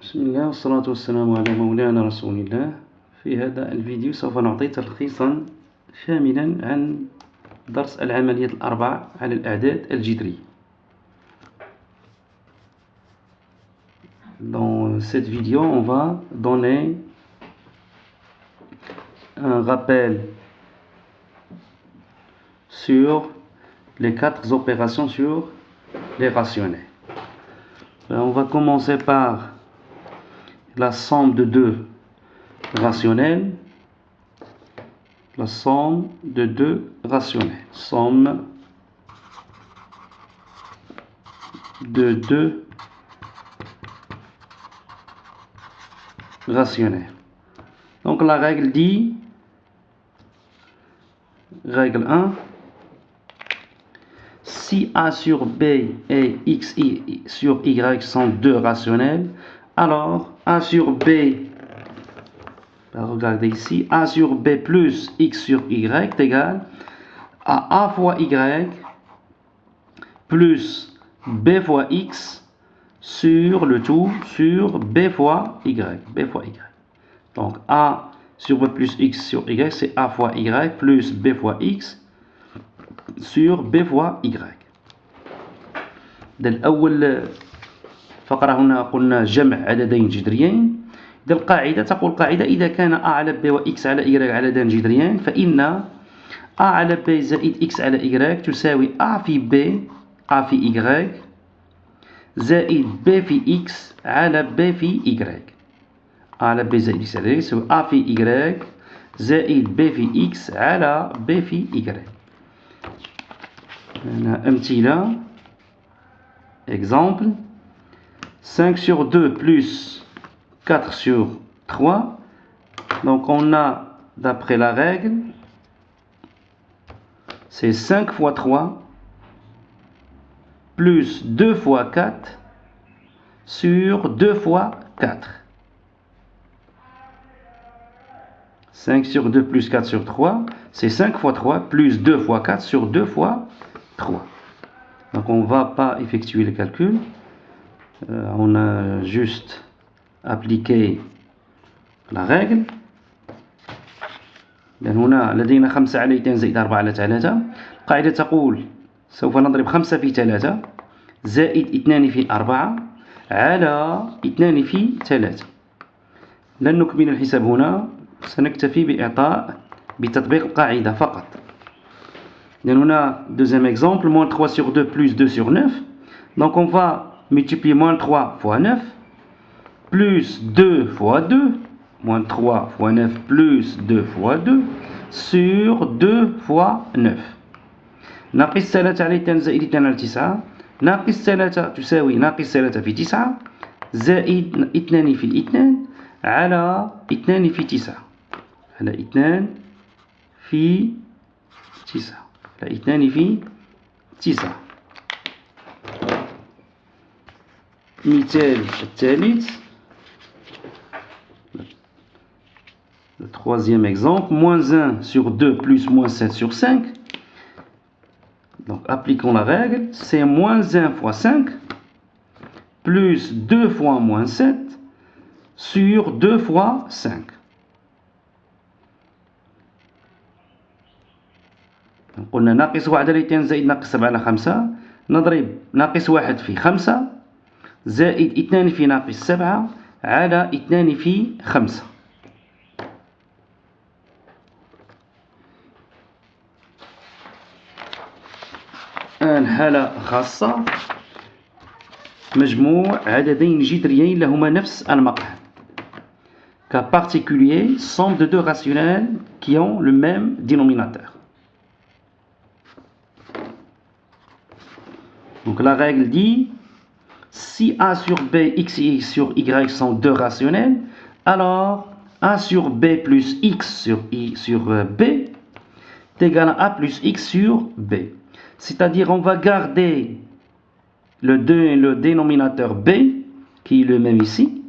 بسم الله والصلاة والسلام على مولانا رسول الله. في هذا الفيديو سوف نعطي تلخيصا شاملا عن درس العمليات الأربع على الأعداد الجذرية. Dans cette vidéo, on va donner un rappel sur les 4 opérations sur les rationnels. On va commencer par la somme de deux rationnels. La somme de deux rationnels. Somme de deux rationnels. Donc la règle dit, règle 1, si A sur B et X sur Y sont deux rationnels, alors A sur B, regardez ici, A sur B plus X sur Y est égal à A fois Y plus B fois X sur le tout sur B fois Y. Donc A sur B plus X sur Y, c'est A fois Y plus B fois X sur B fois Y. الأول فقرة هنا قلنا جمع عددين جذريين. القاعدة تقول قاعدة إذا كان A على B و X على Y عددان جذريين فإن A على B زائد X على Y تساوي A في B A في Y زائد B في X على B في Y. A على B زائد X على Y يساوي A في Y زائد B في X على B في Y. هنا أمثلة. Exemple, 5 sur 2 plus 4 sur 3. Donc on a, d'après la règle, c'est 5 fois 3 plus 2 fois 4 sur 2 fois 4. 5 sur 2 plus 4 sur 3, c'est 5 fois 3 plus 2 fois 4 sur 2 fois 3. Donc on ne va pas effectuer le calcul, on a juste appliqué la règle. لأن هنا لدينا 5 على 2 زائد 4 على 3. القاعدة تقول سوف نضرب 5 في 3 زائد 2 في 4 على 2 في 3. لن نكمل الحساب هنا، سنكتفي بتطبيق القاعدة فقط. On a deuxième exemple, moins 3 sur 2 plus 2 sur 9. Donc on va multiplier moins 3 fois 9 plus 2 fois 2, moins 3 fois 9 plus 2 fois 2 sur 2 fois 9. ناقص 3 على 2 زائد 2 على 9 ناقص 3 تساوي ناقص 3 في 9 زائد 2 في 2 على 2 في 9 على 2 في 9 على 2 في 9. مثال الثالث. Le troisième exemple, moins 1 sur 2 plus moins 7 sur 5. Donc appliquons la règle, c'est moins 1 fois 5 plus 2 fois moins 7 sur 2 fois 5. قلنا ناقص 1 على 2 زائد ناقص 7 على 5 نضرب ناقص 1 في 5 زائد 2 في ناقص 7 على 2 في 5. الآن حالة خاصة، مجموع عددين جذريين لهما نفس المقام. Cas particulier, somme de deux rationnels qui ont le même dénominateur. Donc la règle dit, si A sur B, X et X sur Y sont deux rationnels, alors A sur B plus X sur B est égal à A plus X sur B. C'est-à-dire on va garder le dénominateur B, qui est le même ici.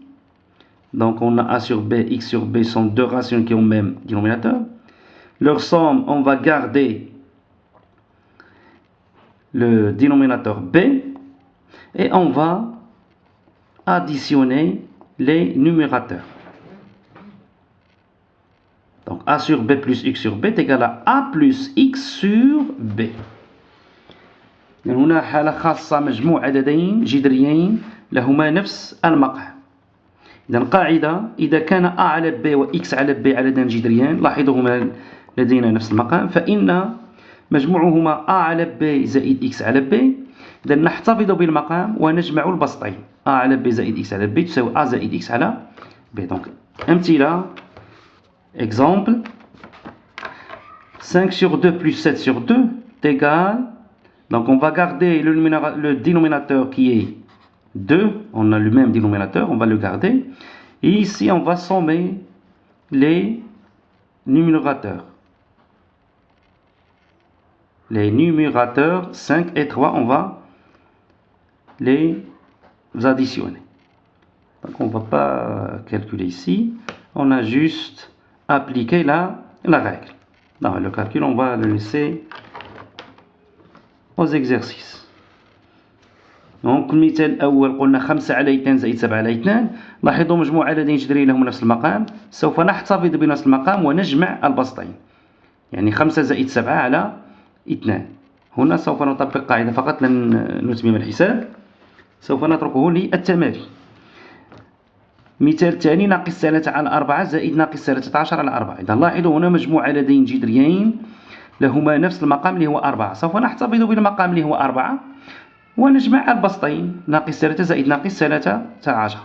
Donc on a A sur B, X sur B sont deux rationnels qui ont le même dénominateur. Leur somme, on va garder le dénominateur B et on va additionner les numérateurs. Donc A sur B plus X sur B est égal à A plus X sur B. هنا حالة خاصة مجموع عددين جذريين لهما نفس المقام. إذا القاعدة إذا كان A على B و X على B عددان جذريان، لاحظوا هما لدينا نفس المقام، فإن مجموعهما A على B زائد X على B. إذا نحتفظ بالمقام ونجمع البسطين. A على B زائد X على B تساوي A زائد X على B. Donc أمثلة. Exemple, 5 sur 2 plus 7 sur 2 est égal. Donc on va garder le dénominateur qui est 2. On a le même dénominateur, on va le garder. Et ici on va sommer les numérateurs. Les numérateurs 5 et 3, on va les additionner. Donc on ne va pas calculer ici. On a juste appliquer la règle. Dans le calcul, on va le laisser aux exercices. Donc المثال الأول قلنا 5 على 2 زائد 7 على 2. لاحظوا مجموع عددين جذريين لهم نفس المقام، سوف نحتفظ بنفس المقام ونجمع البسطين. يعني 5 زائد 7 على 2. هنا سوف نطبق قاعدة فقط، لن نتمم الحساب، سوف نتركه للتمارين. مثال ثاني، ناقص 3 على 4 زائد ناقص 13 على 4. إذا لاحظوا هنا مجموع عددين جذريين لهما نفس المقام اللي هو 4. سوف نحتفظ بالمقام اللي هو 4 ونجمع البسطين، ناقص 3 زائد ناقص 13.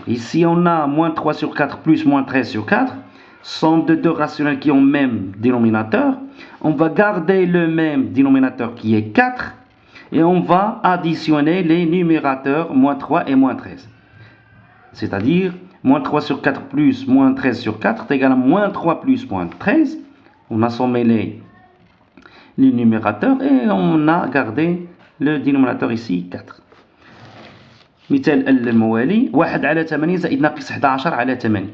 Ici on a moins 3 sur 4 plus moins 13 sur 4. Somme de deux rationnels qui ont même dénominateur. On va garder le même dénominateur qui est 4 et on va additionner les numérateurs moins 3 et moins 13. C'est-à-dire, moins 3 sur 4 plus moins 13 sur 4 est égal à moins 3 plus moins 13. On a sommé les numérateurs et on a gardé le dénominateur ici 4. مثال الموالي 1 على 8 زائد ناقص 11 على 8.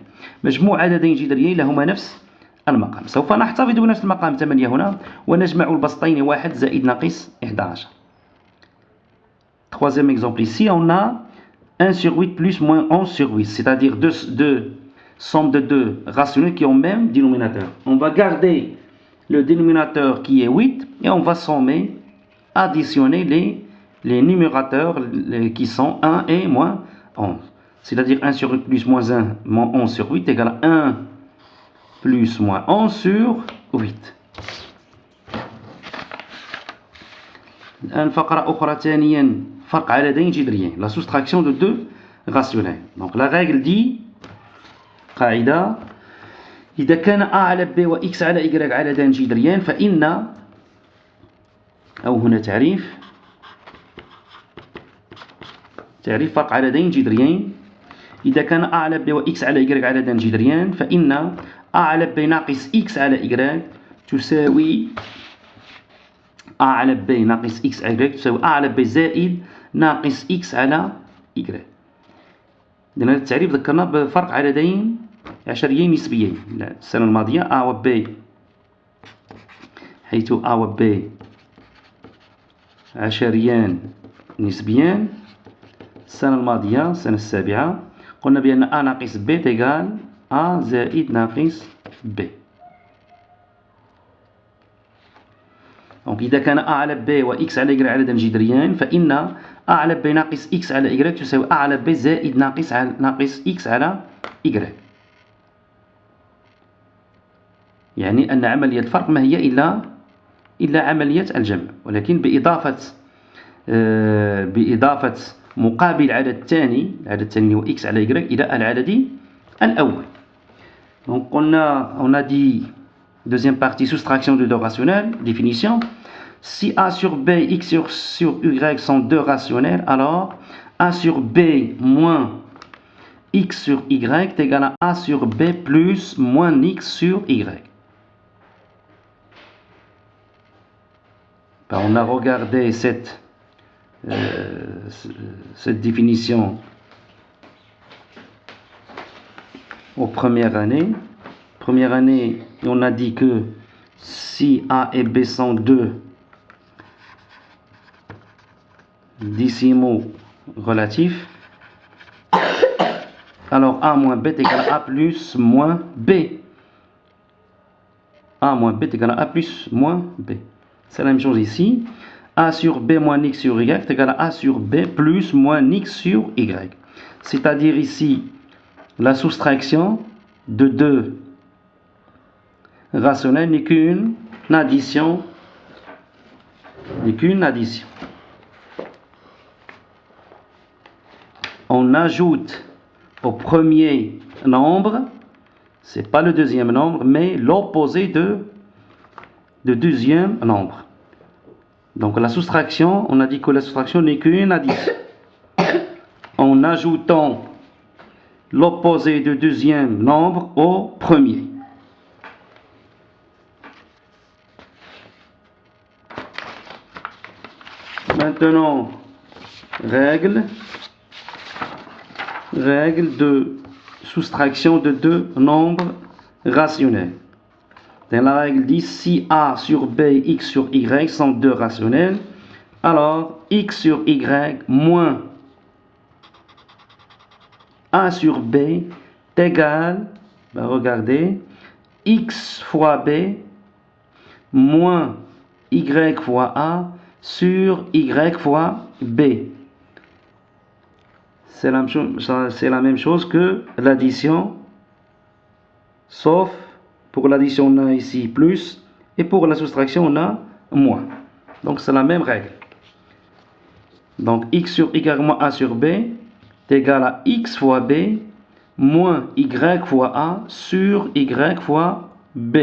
مجموع عددين جذريين لهما نفس المقام. سوف نحتفظ بنفس المقام 8 هنا ونجمع البسطين 1 زائد ناقص 11. Troisième exemple ici, on a 1 sur 8 plus moins 11 sur 8, c'est-à-dire deux sommes de deux rationnels qui ont même dénominateur. On va garder le dénominateur qui est 8 et on va sommer, additionner les numérateurs qui sont 1 et moins 11. C'est-à-dire 1 sur 8 plus moins 1 moins 11 sur 8 égale à 1 plus moins 11 sur 8. الآن فقرة أخرى ثانيا، فرق عددين جذريين، la soustraction de deux rationnels. Donc la règle dit قاعدة إذا كان A على B و X على Y عددان جذريان فإن، أو هنا تعريف فرق عددين جذريين. إذا كان A على B و X على Y عددان جذريان فإن A على B ناقص X على Y تساوي A على B ناقص X على Y تساوي A على B زائد ناقص X على Y. إذن هذا التعريف ذكرنا بفرق عددين عشريين نسبيين. السنة الماضية A و B، حيث A و B عشريان نسبيان. السنة الماضية السنة السابعة قلنا بأن A ناقص B تيغال A زائد ناقص B. Donc إذا كان A على B و X على Y عددا جذريان فإن A على B ناقص X على Y تساوي A على B زائد ناقص X على Y. يعني أن عملية الفرق ما هي إلا عملية الجمع، ولكن بإضافة مقابل العدد الثاني هو X على Y إلى العدد الأول. Donc on a dit deuxième partie, soustraction de deux rationnels, définition. Si A sur B, X sur Y sont deux rationnels, alors A sur B moins X sur Y est égal à A sur B plus moins X sur Y. Ben, on a regardé cette définition aux premières années. Première année, on a dit que si A et B sont deux décimaux relatifs, Alors A moins B est égal à A plus moins B. A moins B est égal à A plus moins B. C'est la même chose ici. A sur B moins X sur Y est égal à A sur B plus moins X sur Y. C'est-à-dire ici, la soustraction de deux rationnels n'est qu'une addition. On ajoute au premier nombre, c'est pas le deuxième nombre, mais l'opposé de deuxième nombre. Donc la soustraction, on a dit que la soustraction n'est qu'une addition. En ajoutant l'opposé de deuxième nombre au premier. Maintenant, règle de soustraction de deux nombres rationnels. La règle dit si A sur B, X sur Y sont deux rationnels, alors X sur Y moins A sur B est égal, regardez, X fois B moins Y fois A sur Y fois B. C'est la même chose que l'addition, sauf pour l'addition on a ici plus, et pour la soustraction on a moins. Donc c'est la même règle. Donc X sur Y moins A sur B est égal à X fois B moins Y fois A sur Y fois B.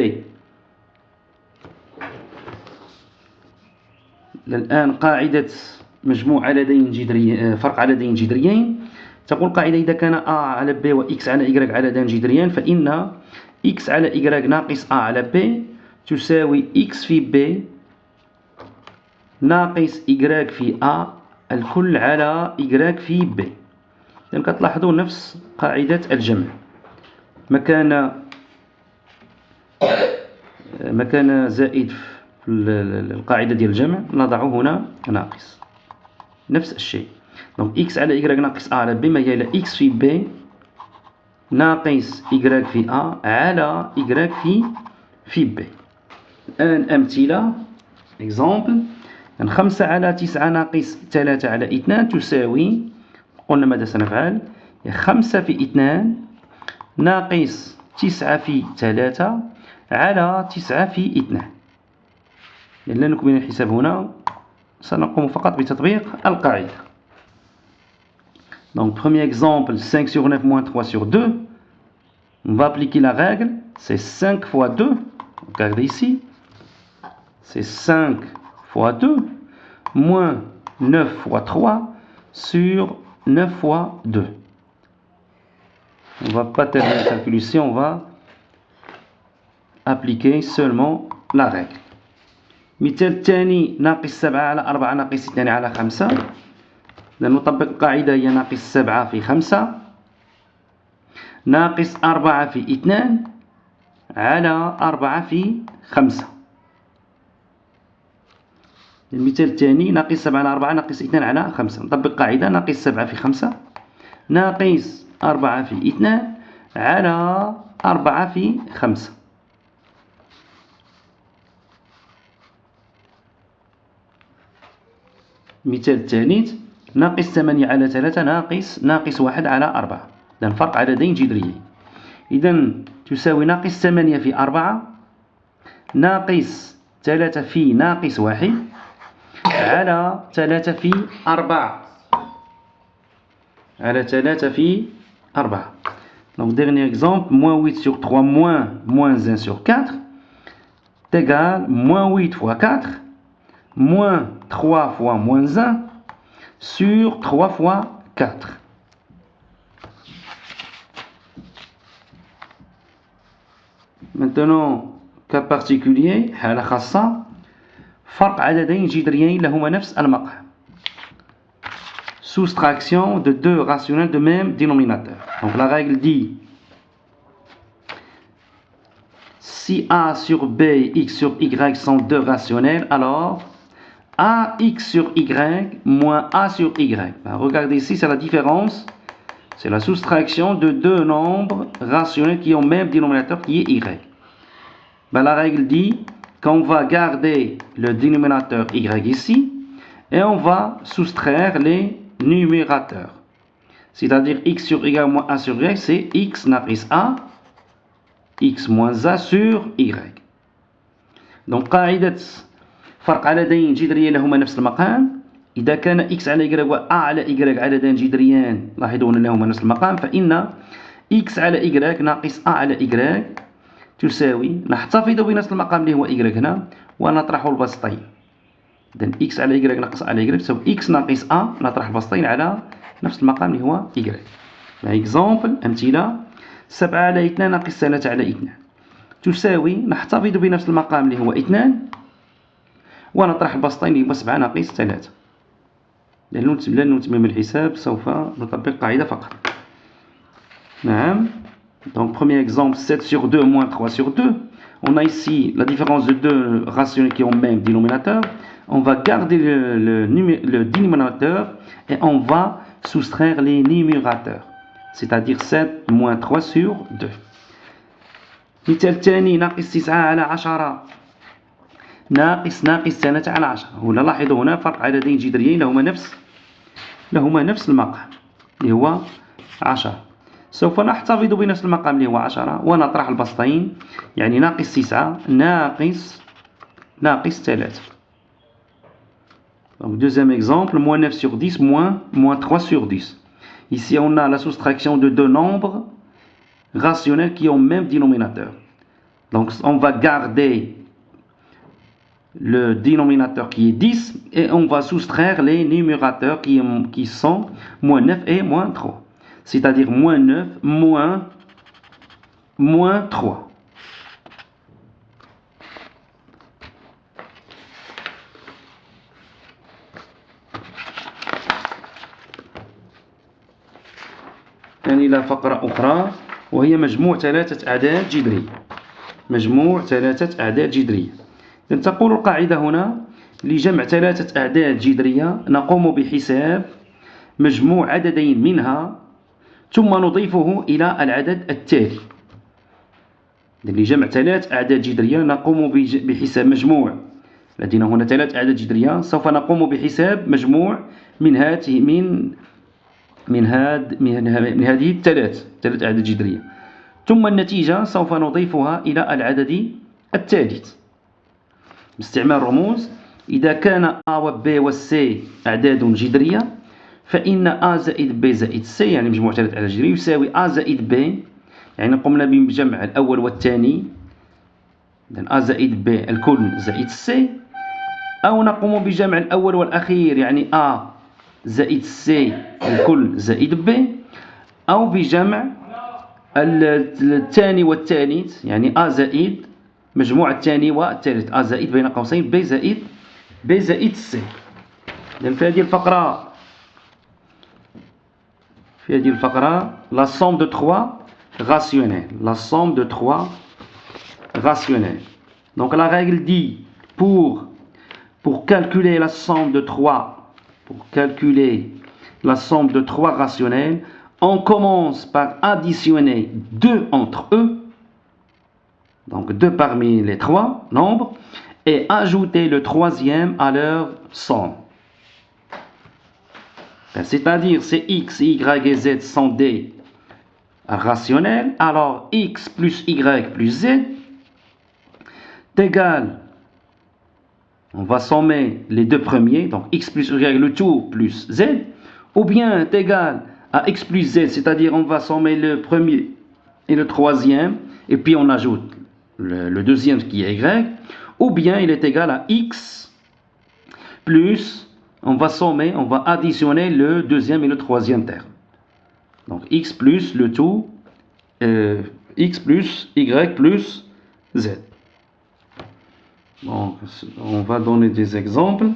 الآن قاعدة مجموع عددين جذريين، فرق عددين جذريين، تقول قاعدة إذا كان A على B و X على Y عددان جذريان فإن X على Y ناقص A على B تساوي X في B ناقص Y في A الكل على Y في B. يعني كتلاحظوا نفس قاعدة الجمع، مكان زائد في القاعدة ديال الجمع نضع هنا ناقص، نفس الشيء. donc X على Y ناقص A على B ما هي إلا X في B ناقص Y في A على Y في B. الآن أمثلة exemple. 5 على 9 ناقص 3 على 2 تساوي، قلنا ماذا سنفعل؟ 5 في 2 ناقص 9 في 3 على 9 في 2. لا نكمل الحساب هنا، سنقوم فقط بتطبيق القاعدة. Donc premier exemple, 5 sur 9 moins 3 sur 2. On va appliquer la règle, c'est 5 fois 2. Regardez ici, c'est 5 fois 2 moins 9 fois 3 sur 9 fois 2. On ne va pas terminer le calcul ici, on va appliquer seulement la règle. مثال الثاني ناقص 7 على 4 ناقص 2 على 5. نطبق القاعدة هي ناقص 7 في 5 ناقص 4 في 2 على 4 في 5. المثال الثاني ناقص 7 على 4 ناقص 2 على 5. نطبق قاعدة ناقص 7 في 5 ناقص 4 في 2 على 4 في 5. المثال الثالث ناقص 8 على 3 ناقص 1 على 4. إذن فرق عددين جذريين. إذن تساوي ناقص 8 في 4 ناقص 3 في ناقص 1 على 3 في 4 على 3 في 4. Donc dernier exemple, moins 8 sur 3 moins 1 sur 4 est égal moins 8 fois 4 moins 3 fois moins 1 sur 3 fois 4. Maintenant, cas particulier, حالة خاصة، فرق عددين جذريين لهما نفس المقام. Soustraction de deux rationnels de même dénominateur. Donc la règle dit si A sur B et X sur Y sont deux rationnels, alors AX sur Y moins A sur Y. Ben, regardez ici, c'est la différence C'est la soustraction de deux nombres rationnels qui ont même dénominateur qui est y. Ben, la règle dit qu'on va garder le dénominateur y ici et on va soustraire les numérateurs. C'est-à-dire x sur y moins a sur y, c'est x ناقص a, x moins a sur y. Donc قاعدة فرق عددين جذريين لهما نفس المقام. إذا كان x على y و a على y عددان جذريان لاحظوا أن لهما نفس المقام، فإن x على y ناقص a على y تساوي، نحتفظ بنفس المقام اللي هو y هنا ونطرح البسطين. إذن x على y ناقص a على y تساوي x ناقص a، نطرح البسطين على نفس المقام اللي هو y. إكزامبل أمثلة 7 على 2 ناقص 3 على 2 تساوي، نحتفظ بنفس المقام اللي هو 2 ونطرح البسطين اللي هو 7 ناقص 3. لأنه تمام الحساب سوف نطبق قاعدة فقط. نعم. Donc premier exemple, 7 sur 2 moins 3 sur 2. On a ici la différence de deux rationnels qui ont même dénominateur. On va garder le dénominateur et on va soustraire les numérateurs. C'est-à-dire 7 moins 3 sur 2. مثال الثاني ناقص 9 على 10 ناقص 3 على 10. هنا لاحظوا هنا فرق عددين جذريين لهما نفس المقام اللي هو 10. سوف نحتفظ بنفس المقام اللي هو 10 ونطرح البسطين، يعني ناقص 9 ناقص 3. Donc deuxième exemple, moins 9 sur 10 moins 3 sur 10. Ici on a la soustraction de deux nombres rationnels qui ont même dénominateur. Donc on va garder le dénominateur qui est 10 et on va soustraire les numérateurs qui sont moins 9 et moins 3. C'est-à-dire moins 9 moins 3. يعني إلى فقرة أخرى وهي مجموع 3 أعداد جذرية. مجموع 3 أعداد جذرية. تقول القاعدة هنا لجمع 3 أعداد جذرية نقوم بحساب مجموع عددين منها ثم نضيفه إلى العدد التالي. لجمع 3 أعداد جذرية نقوم بحساب مجموع، لدينا هنا 3 أعداد جذرية، سوف نقوم بحساب مجموع من هذه 3 أعداد جذرية، ثم النتيجة سوف نضيفها إلى العدد الثالث باستعمال رموز. إذا كان A و B و C أعداد جذرية فإن A زائد B زائد C يعني مجموع 3 أعداد جذرية يساوي A زائد B، يعني قمنا بجمع الأول والثاني، إذن A زائد B الكل زائد C، أو نقوم بجمع الأول والأخير يعني A زائد C الكل زائد B، أو بجمع الثاني والثالث يعني A زائد مجموع الثاني والثالث A زائد بين قوسين B زائد C. إذن في هذه الفقرة la somme de 3 rationnels. La somme de 3 rationnels. Donc la règle dit pour calculer la somme de 3 rationnels, on commence par additionner 2 entre eux, donc 2 parmi les 3 nombres, et ajouter le troisième à leur somme. C'est-à-dire si x, y et z sont des rationnels, alors x plus y plus z est égal, on va sommer les deux premiers, donc x plus y le tout plus z, ou bien est égal à x plus z, c'est-à-dire on va sommer le premier et le troisième, et puis on ajoute le deuxième qui est y, ou bien il est égal à x plus, on va additionner le deuxième et le troisième terme. Donc x plus le tout, x plus y plus z. Donc on va donner des exemples.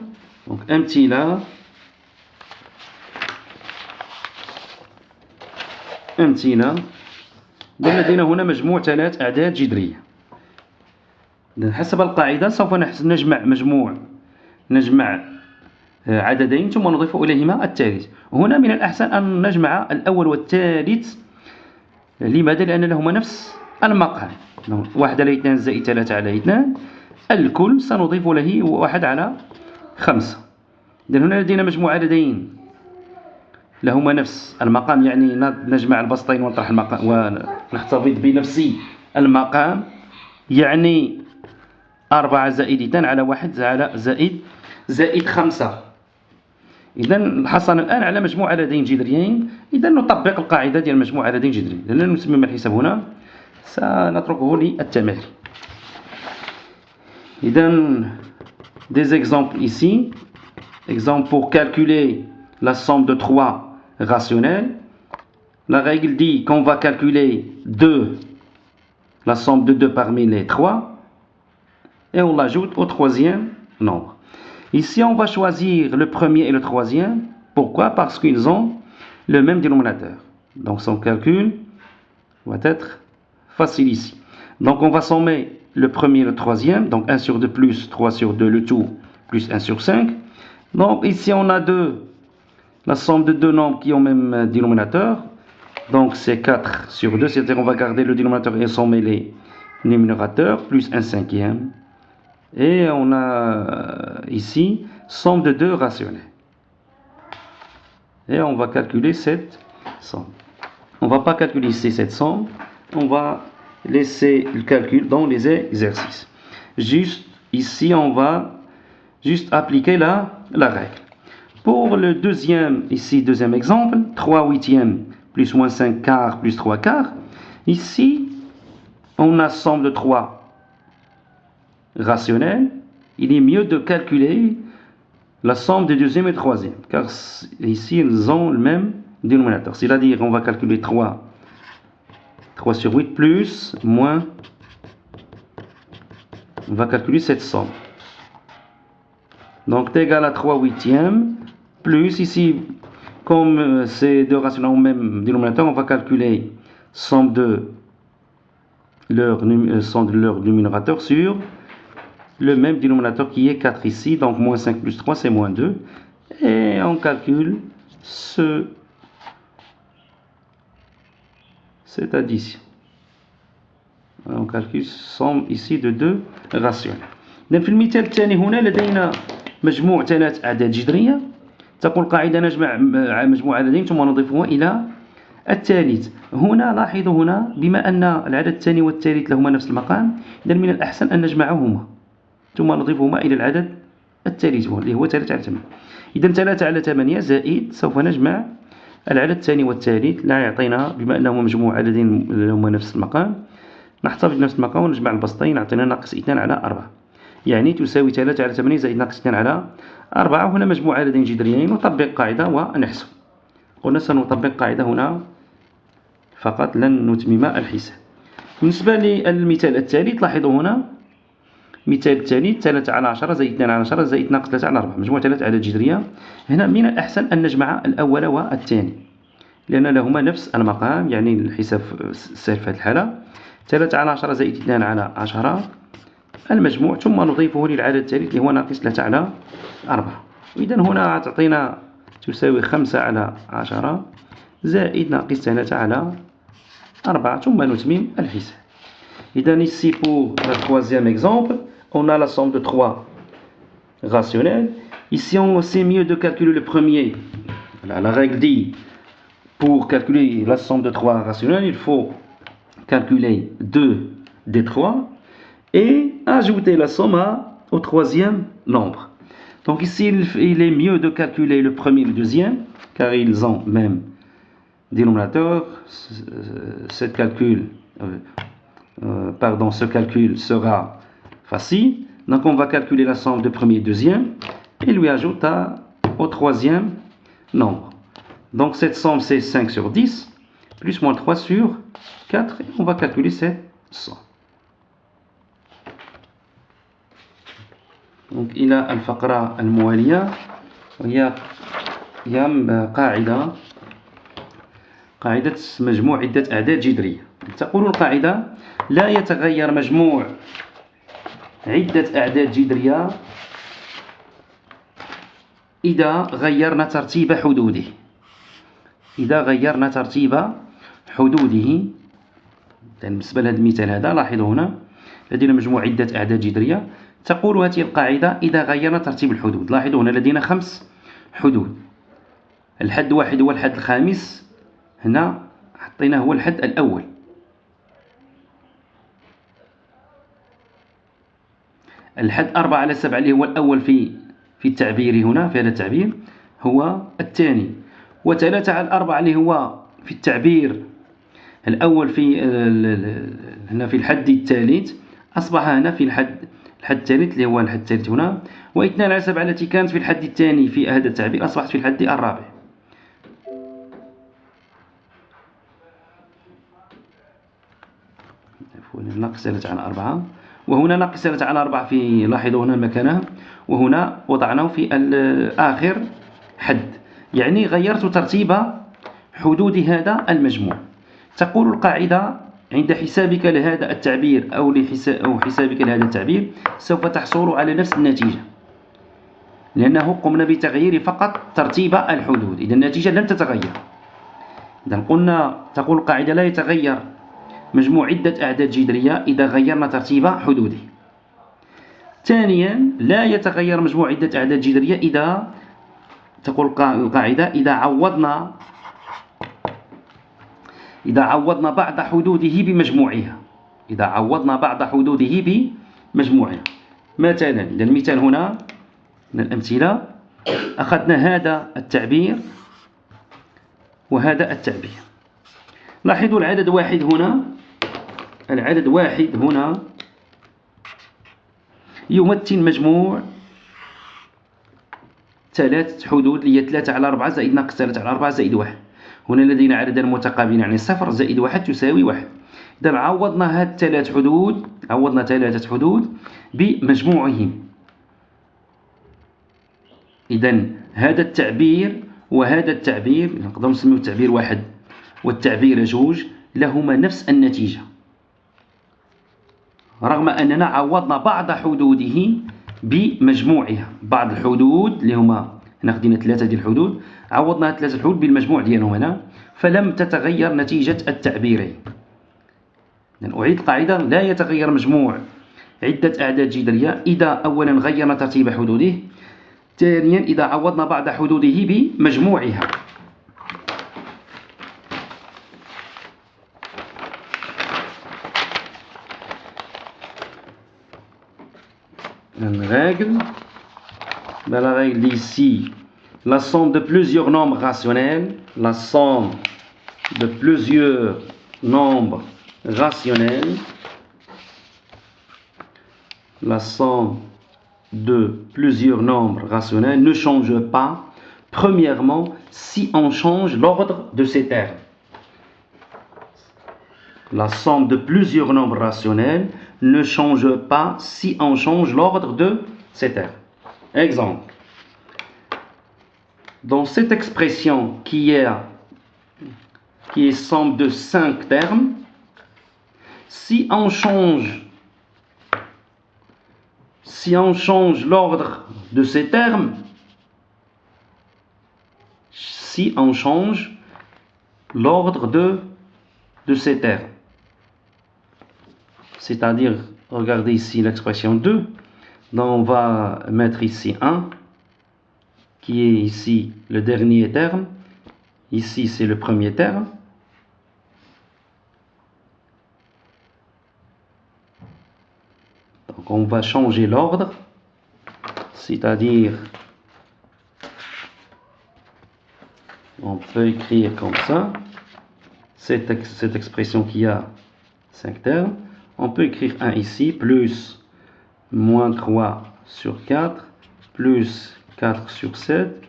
Donc امثلة لدينا هنا مجموع 3 أعداد جذرية. حسب القاعدة سوف نجمع عددين ثم نضيف إليهما الثالث. هنا من الأحسن أن نجمع الأول والثالث. لماذا؟ لأن لهما نفس المقام. 1 على 2 زائد 3 على 2 الكل سنضيف له 1 على 5. إذن هنا لدينا مجموع عددين لهما نفس المقام، يعني نجمع البسطين ونطرح المقام ونحتفظ بنفس المقام، يعني 4 زائد 2 على 1 على زائد 5. إذن حصلنا الآن على مجموع عددين جذريين. إذن نطبق القاعدة ديال مجموع عددين جذريين. لن نتمم الحساب هنا، سنتركه للتمارين. إذن des exemples ici. Exemple pour calculer la somme de 3 rationnels. La règle dit qu'on va calculer la somme de 2 parmi les 3 et on l'ajoute au troisième nombre. Ici, on va choisir le premier et le troisième. Pourquoi? Parce qu'ils ont le même dénominateur. Donc son calcul va être facile ici. Donc on va sommer le premier et le troisième. Donc 1 sur 2 plus 3 sur 2, le tout, plus 1 sur 5. Donc ici on a la somme de 2 nombres qui ont le même dénominateur. Donc c'est 4 sur 2, c'est-à-dire on va garder le dénominateur et sommer les numérateurs, plus 1 cinquième. Et on a ici somme de 2 rationnels. Et on va calculer cette somme. On ne va pas calculer ici cette somme, on va laisser le calcul dans les exercices. Juste ici, on va juste appliquer la règle. Pour le deuxième exemple, 3 huitièmes plus moins 5 quarts plus 3 quarts. Ici, on a somme de 3 rationnels. Il est mieux de calculer la somme de deuxième et troisième, car ici, ils ont le même dénominateur. C'est-à-dire, on va calculer 3 sur 8 plus, moins, on va calculer cette somme. Donc, c'est égal à 3 huitièmes, plus, ici, comme ces deux rationnels ont le même dénominateur, on va calculer somme de leur numérateur sur le même dénominateur qui est 4 ici. Donc, moins 5 plus 3, c'est moins 2. Et on calcule cette addition. On calcule somme ici de 2 rationnels. إذن في المثال الثاني هنا لدينا مجموع 3 أعداد جذرية. تقول القاعدة نجمع مجموع عددين ثم نضيفهما إلى الثالث. هنا لاحظوا هنا بما أن العدد الثاني والثالث لهما نفس المقام، إذن من الأحسن أن نجمعهما ثم نضيفهما إلى العدد الثالث اللي هو 3 على 8. إذن 3 على 8 زائد سوف نجمع العدد الثاني والثالث، لا يعطينا بما أنهما مجموع عددين لهما نفس المقام، نحتفظ بنفس المقام ونجمع البسطين، يعطينا ناقص 2 على 4. يعني تساوي 3 على 8 زائد ناقص 2 على 4. هنا مجموع عددين جذريين، نطبق قاعدة ونحسب. قلنا سنطبق قاعدة هنا فقط، لن نتمم الحساب. بالنسبة للمثال الثالث، لاحظوا هنا مثال الثالث 3 على 10 زائد 2 على 10 زائد ناقص 3 على 4، مجموع 3 أعداد جذرية. هنا من الأحسن أن نجمع الأول والثاني لأن لهما نفس المقام، يعني الحساب سهل في هذه الحالة. 3 على 10 زائد 2 على 10 المجموع، ثم نضيفه للعدد الثالث اللي هو ناقص 3 على 4. إذن هنا تعطينا تساوي 5 على 10 زائد ناقص 3 على 4، ثم نتمم الحساب. إذن ici pour le troisième exemple, on a la somme de 3 rationnels. Ici, c'est mieux de calculer le premier. Voilà, la règle dit, pour calculer la somme de 3 rationnels, il faut calculer 2 des 3 et ajouter la somme au troisième nombre. Donc ici, il est mieux de calculer le premier et le deuxième, car ils ont même dénominateur. Ce calcul sera facile. Donc on va calculer la somme de premier et deuxième et lui ajouter au troisième nombre. Donc cette somme c'est 5 sur 10 plus moins 3 sur 4 et on va calculer cette somme. Donc إلى الفقرة الموالية وهي قاعدة مجموع عدة أعداد جذرية. تقول القاعدة: لا يتغير مجموع عدة أعداد جذرية إذا غيرنا ترتيب حدوده. إذا غيرنا ترتيب حدوده، بالنسبة لهذا المثال هذا لاحظوا هنا لدينا مجموع عدة أعداد جذرية. تقول هذه القاعدة إذا غيرنا ترتيب الحدود. لاحظوا هنا لدينا 5 حدود. الحد 1 هو الحد الخامس، هنا حطيناه هو الحد الأول. الحد 4 على 7 اللي هو الأول في التعبير هنا في هذا التعبير هو الثاني، و3 على 4 اللي هو في التعبير الأول هنا في الحد الثالث أصبح هنا في الحد الثالث اللي هو الحد الثالث هنا، و2 على 7 التي كانت في الحد الثاني في هذا التعبير أصبحت في الحد الرابع. ناقص 3 على 4، وهنا ناقص 3 على 4 في لاحظوا هنا مكانها، وهنا وضعناه في آخر حد، يعني غيرت ترتيب حدود هذا المجموع. تقول القاعدة عند حسابك لهذا التعبير أو حسابك لهذا التعبير سوف تحصل على نفس النتيجة، لأنه قمنا بتغيير فقط ترتيب الحدود، إذا النتيجة لن تتغير. إذا قلنا تقول القاعدة لا يتغير مجموع عدة أعداد جذرية إذا غيرنا ترتيب حدوده. ثانيا لا يتغير مجموع عدة أعداد جذرية إذا تقول القاعدة إذا عوضنا بعض حدوده بمجموعها. إذا عوضنا بعض حدوده بمجموعها. مثلا المثال هنا من الأمثلة أخذنا هذا التعبير وهذا التعبير. لاحظوا العدد 1 هنا يمثل مجموع 3 حدود اللي هي 3 على 4 زائد ناقص 3 على 4 زائد 1. هنا لدينا عددا متقابلين يعني 0 زائد 1 تساوي 1. إذا عوضنا هاد 3 حدود بمجموعهم. إذا هذا التعبير وهذا التعبير نقدر نسميه التعبير 1 والتعبير 2 لهما نفس النتيجة، رغم أننا عوضنا بعض حدوده بمجموعها. بعض الحدود اللي هما هنا خدينا 3 ديال الحدود عوضنا 3 الحدود بالمجموع ديالهم هنا، فلم تتغير نتيجة التعبيرين. أعيد القاعدة: لا يتغير مجموع عدة أعداد جذرية إذا أولا غيرنا ترتيب حدوده، ثانيا إذا عوضنا بعض حدوده بمجموعها. La règle d'ici, la somme de plusieurs nombres rationnels, la somme de plusieurs nombres rationnels, la somme de plusieurs nombres rationnels ne change pas, premièrement, si on change l'ordre de ces termes. La somme de plusieurs nombres rationnels ne change pas si on change l'ordre de ces termes. Exemple. Dans cette expression qui est somme de 5 termes, si on change l'ordre de ces termes, c'est-à-dire, regardez ici l'expression 2, donc on va mettre ici 1, qui est ici le dernier terme, ici c'est le premier terme. Donc on va changer l'ordre, c'est-à-dire on peut écrire comme ça, cette expression qui a 5 termes, on peut écrire 1 ici, plus moins 3 sur 4, plus 4 sur 7,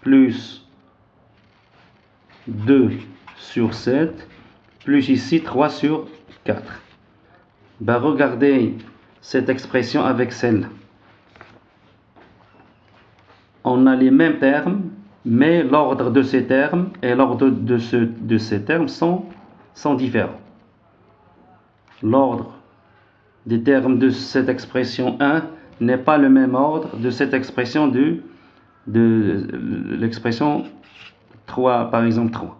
plus 2 sur 7, plus ici 3 sur 4. Ben, regardez cette expression avec celle-là. On a les mêmes termes, mais l'ordre de ces termes et l'ordre de ces termes sont différents. L'ordre des termes de cette expression 1 n'est pas le même ordre de cette expression de l'expression 3, par exemple 3.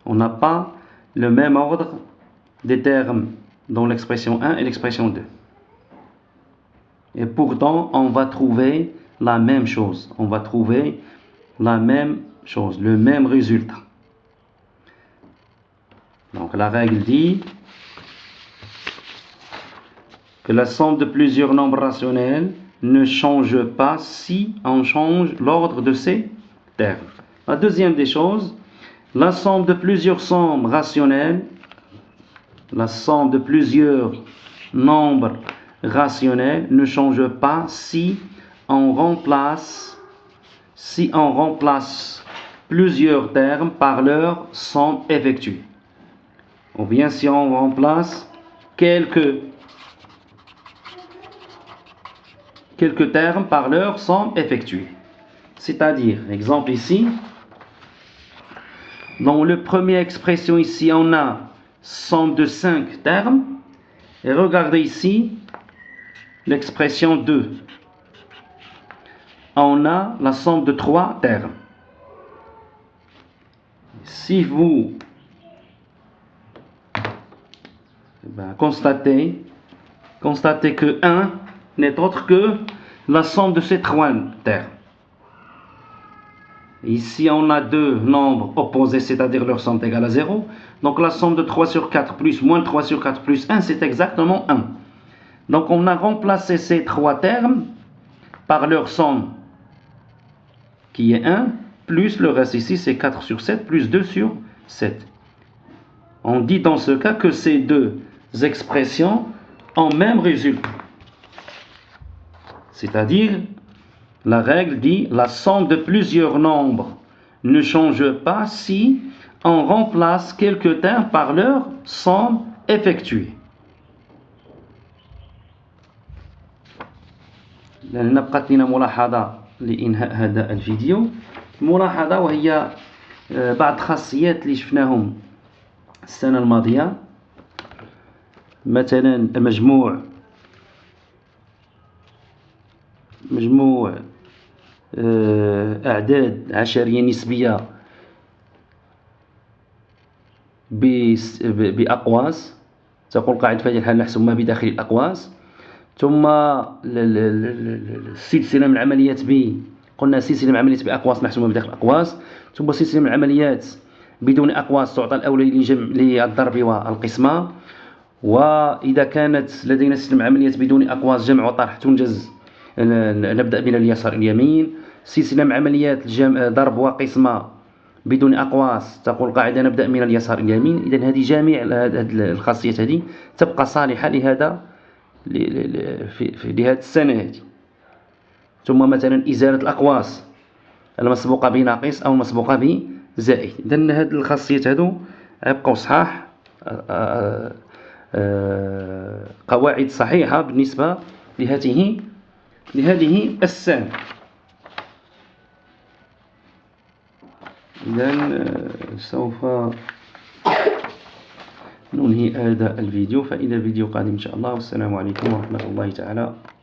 On n'a pas le même ordre des termes dans l'expression 1 et l'expression 2. Et pourtant, on va trouver la même chose. On va trouver la même chose, le même résultat. Donc la règle dit que la somme de plusieurs nombres rationnels ne change pas si on change l'ordre de ces termes. La deuxième des choses, la somme de plusieurs sommes rationnelles, la somme de plusieurs nombres rationnels ne change pas si on remplace plusieurs termes par leur somme effectuée. Ou bien si on remplace quelques termes par leur somme effectuée. C'est-à-dire, exemple ici, dans la première expression ici, on a somme de 5 termes. Et regardez ici, l'expression 2. On a la somme de 3 termes. Si vous constatez que 1 n'est autre que la somme de ces 3 termes. Ici, on a deux nombres opposés, c'est-à-dire leur somme est égale à 0. Donc la somme de 3 sur 4 plus moins 3 sur 4 plus 1, c'est exactement 1. Donc on a remplacé ces 3 termes par leur somme, qui est 1, plus le reste ici, c'est 4 sur 7, plus 2 sur 7. On dit dans ce cas que ces deux expressions ont même résultat. C'est-à-dire, la règle dit la somme de plusieurs nombres ne change pas si on remplace quelques termes par leur somme effectuée. لأن بقت لنا ملاحظة لإنهاء هذا الفيديو، ملاحظة وهي بعض خاصيات اللي شفناهم السنة الماضية. مثلا مجموع أعداد عشرية نسبية بأقواس. تقول قاعدة في هذه الحالة نحسب ما بداخل الأقواس. ثم السلسلة من العمليات قلنا سلسلة من العمليات بأقواس نحسبها بداخل الأقواس. ثم سلسلة من العمليات بدون أقواس تعطى الأولوية للضرب والقسمة. وإذا كانت لدينا سلسلة من العمليات بدون أقواس جمع وطرح تنجز نبدأ من اليسار إلى اليمين. سلسلة من عمليات ضرب وقسمة بدون أقواس تقول قاعدة نبدأ من اليسار إلى اليمين. إذن هذه جميع الخاصيات هذه تبقى صالحة لهذا لهذه السنة هذه. ثم مثلا إزالة الأقواس المسبوقة بناقص أو المسبوقة بزائد. إذن هذه الخاصيات هذو يبقوا صحاح، قواعد صحيحة بالنسبة لهذه السنة. إذن سوف ننهي هذا الفيديو، فإلى الفيديو القادم إن شاء الله، والسلام عليكم ورحمة الله تعالى